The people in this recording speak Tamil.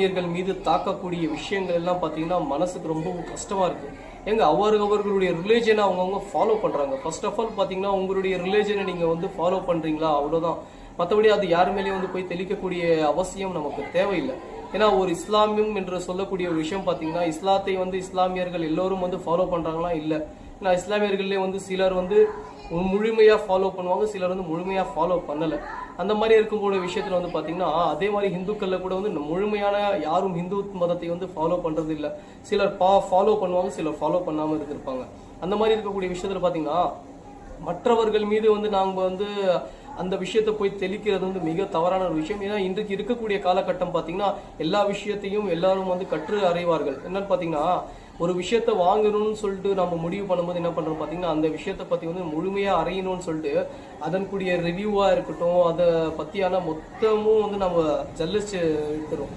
இஸ்லாமியர்கள் மீது தாக்கக்கூடிய விஷயங்கள் எல்லாம் பார்த்தீங்கன்னா மனசுக்கு ரொம்ப கஷ்டமா இருக்கு. ஏங்க அவர்களுடைய ரிலேஜனை அவங்கவுங்க ஃபாலோ பண்றாங்க. ஃபர்ஸ்ட் ஆஃப் ஆல் பார்த்தீங்கன்னா உங்களுடைய ரிலேஜனை நீங்க வந்து ஃபாலோ பண்றீங்களா, அவ்வளோதான். மற்றபடி அது யார் மேலேயும் வந்து போய் தெளிக்கக்கூடிய அவசியம் நமக்கு தேவையில்லை. ஏன்னா ஒரு இஸ்லாமியம் என்று சொல்லக்கூடிய ஒரு விஷயம் பார்த்தீங்கன்னா இஸ்லாத்தை வந்து இஸ்லாமியர்கள் எல்லோரும் வந்து ஃபாலோ பண்றாங்களா இல்லை. ஏன்னா இஸ்லாமியர்களே வந்து சிலர் வந்து முழுமையா ஃபாலோ பண்ணுவாங்க, சிலர் வந்து முழுமையா ஃபாலோ பண்ணல. அந்த மாதிரி இருக்கக்கூடிய விஷயத்துல வந்து பாத்தீங்கன்னா அதே மாதிரி இந்துக்கள்ல கூட வந்து முழுமையான யாரும் இந்து மதத்தை வந்து ஃபாலோ பண்றது இல்லை. சிலர் ஃபாலோ பண்ணுவாங்க, சிலர் ஃபாலோ பண்ணாம இருந்திருப்பாங்க. அந்த மாதிரி இருக்கக்கூடிய விஷயத்துல பாத்தீங்கன்னா மற்றவர்கள் மீது வந்து நாங்க வந்து அந்த விஷயத்தை போய் தெளிக்கிறது வந்து மிக தவறான ஒரு விஷயம். ஏன்னா இன்றைக்கு இருக்கக்கூடிய காலகட்டம் பாத்தீங்கன்னா எல்லா விஷயத்தையும் எல்லாரும் வந்து கற்று அறிவார்கள். என்னன்னு பாத்தீங்கன்னா ஒரு விஷயத்த வாங்கணும்னு சொல்லிட்டு நம்ம முடிவு பண்ணும்போது என்ன பண்றோம் பாத்தீங்கன்னா அந்த விஷயத்தை பத்தி வந்து முழுமையா அறியணும்னு சொல்லிட்டு அதன் கூடிய ரிவ்யூவா இருக்கட்டும், அதை பத்தியான மொத்தமும் வந்து நம்ம ஜல்லிச்சு எடுத்துரும்.